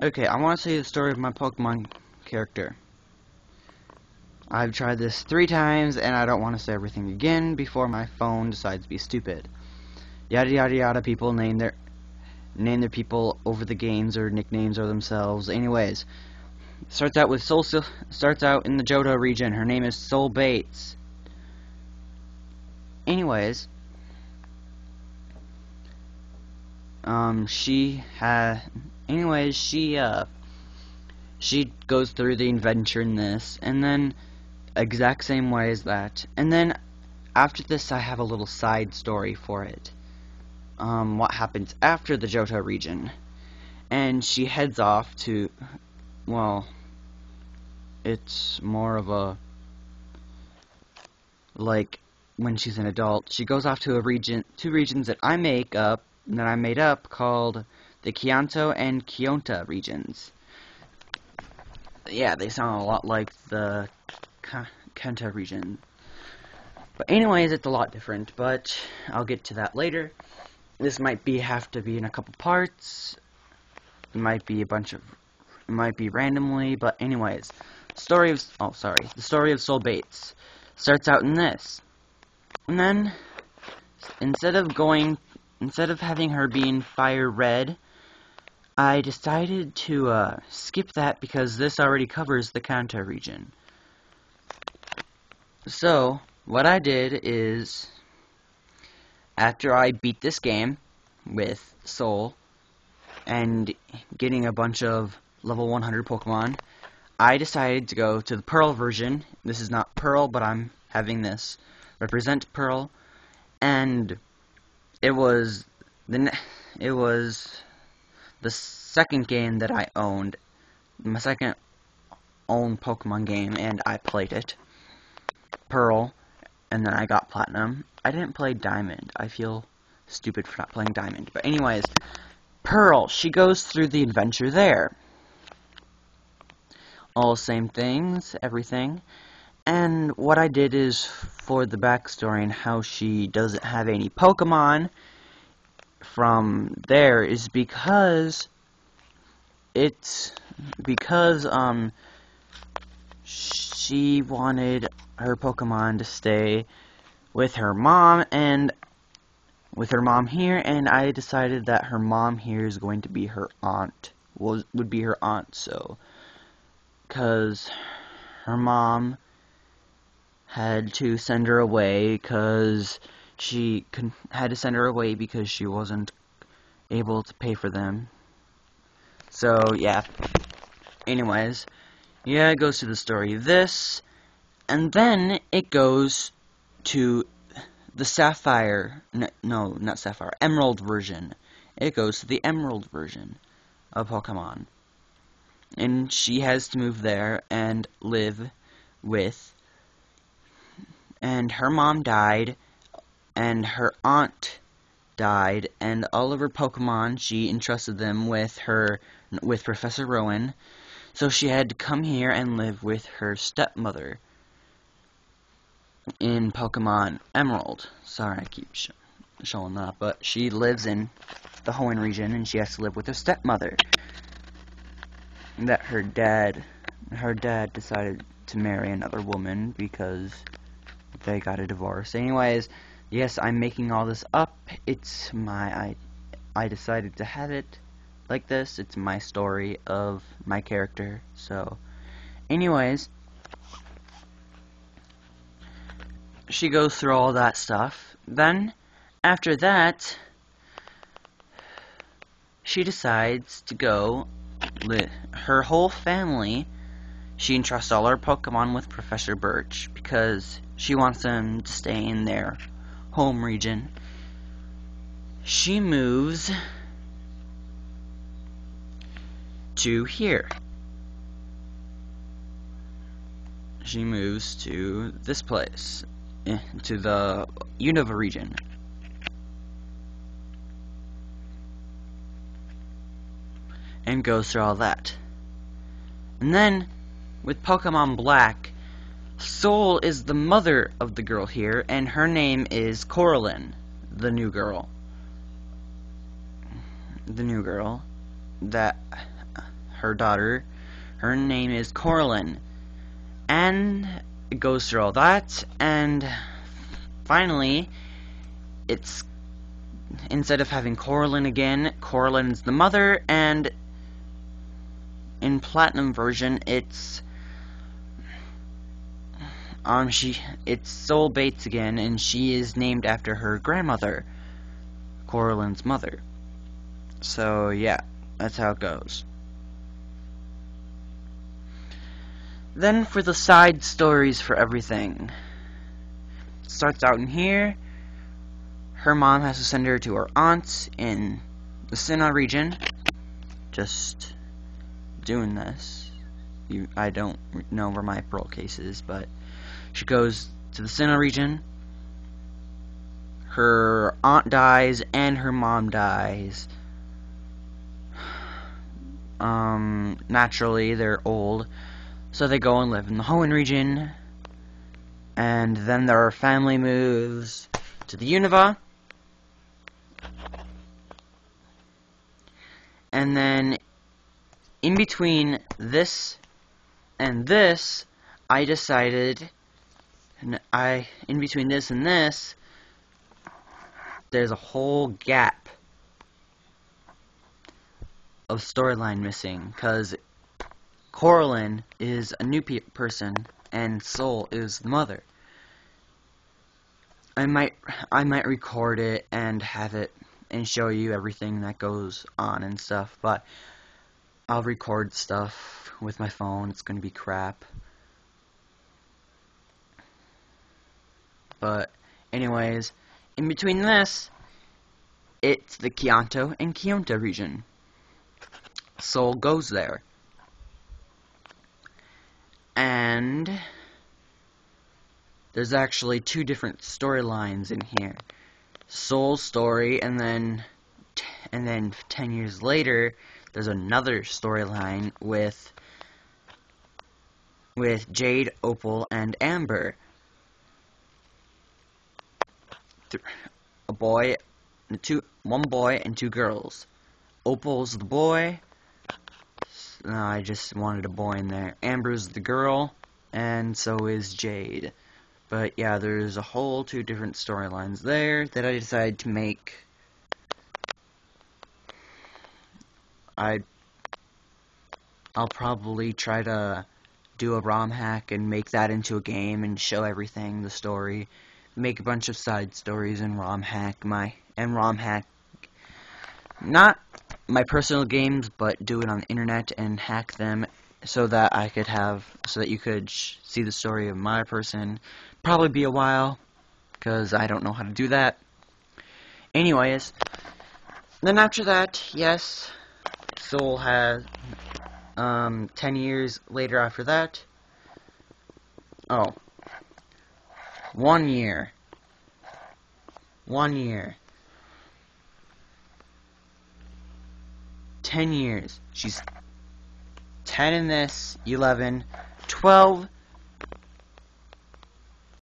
Okay, I want to tell you the story of my Pokemon character. I've tried this 3 times, and I don't want to say everything again before my phone decides to be stupid. Yada yada yada. People name their people over the games or nicknames or themselves. Anyways, starts out in the Johto region. Her name is Soul Bates. Anyways, she goes through the adventure in this, and then exact same way as that, and then after this I have a little side story for it. What happens after the Johto region, and she heads off to, well, it's more of a, like, when she's an adult, she goes off to two regions that I made up called the Kanto and Kyoto regions. Yeah, they sound a lot like the Kanto region. But anyways, it's a lot different, but I'll get to that later. This might have to be in a couple parts. It might be randomly, but anyways. The story of Soul Bates starts out in this. And then instead of having her being fire red, I decided to skip that because this already covers the Kanto region. So, what I did is, after I beat this game with Soul and getting a bunch of level 100 Pokemon, I decided to go to the Pearl version. This is not Pearl, but I'm having this represent Pearl, and it was the second game that I owned, my second owned Pokemon game, and I played it, Pearl, and then I got Platinum. I didn't play Diamond. I feel stupid for not playing Diamond. But anyways, Pearl, she goes through the adventure there. All same things, everything. And what I did is, for the backstory and how she doesn't have any Pokemon from there, is because she wanted her Pokemon to stay with her mom here, and I decided that her mom here is going to be her aunt. Would be her aunt, so, because her mom had to send her away because she wasn't able to pay for them. So yeah. Anyways, yeah, it goes to the story of this, and then it goes to the Sapphire. No, not Sapphire. Emerald version. It goes to the Emerald version of Pokemon, and she has to move there and live with. And her mom died, and her aunt died, and all of her Pokemon, she entrusted them with Professor Rowan, so she had to come here and live with her stepmother in Pokemon Emerald. Sorry, I keep showing that, but she lives in the Hoenn region, and she has to live with her stepmother. That her dad decided to marry another woman because they got a divorce. Anyways, yes, I'm making all this up. It's I decided to have it like this. It's my story of my character. So, anyways, she goes through all that stuff. Then, after that, she decides to go. Her whole family, she entrusts all her Pokemon with Professor Birch because she wants them to stay in their home region. She moves to here. She moves to this place, to the Unova region. And goes through all that. And then, with Pokemon Black, Soul is the mother of the girl here, and her name is Coraline, the new girl. The new girl that her daughter. Her name is Coraline. And it goes through all that, and finally, it's, instead of having Coraline again, Coraline's the mother, and in Platinum version, it's Sol Bates again, and she is named after her grandmother, Coraline's mother. So yeah, that's how it goes. Then for the side stories for everything. It starts out in here. Her mom has to send her to her aunt's in the Sinnoh region. Just doing this. I don't know where my parole case is, but she goes to the Sinnoh region. Her aunt dies and her mom dies. Naturally, they're old, so they go and live in the Hoenn region. And then their family moves to the Unova. And then in between this and this, I decided, in between this and this, there's a whole gap of storyline missing, because Coraline is a new person and Sol is the mother. I might record it and have it and show you everything that goes on and stuff, but I'll record stuff with my phone. It's gonna be crap. But anyways, in between this, it's the Kanto and Kyoto region. Sol goes there. And there's actually two different storylines in here. Sol's story, and then 10 years later, there's another storyline with Jade, Opal, and Amber. One boy and two girls. Opal's the boy. No, I just wanted a boy in there. Amber's the girl, and so is Jade. But yeah, there's a whole two different storylines there that I decided to make. I'll probably try to do a ROM hack and make that into a game and show everything, the story. Make a bunch of side stories and ROM hack not my personal games, but do it on the internet and hack them so that you could see the story of my person. Probably be a while, because I don't know how to do that. Anyways, then after that, yes, Sol has 10 years later after that. Oh, 1 year. 1 year. 10 years. She's 10 in this, 11, 12,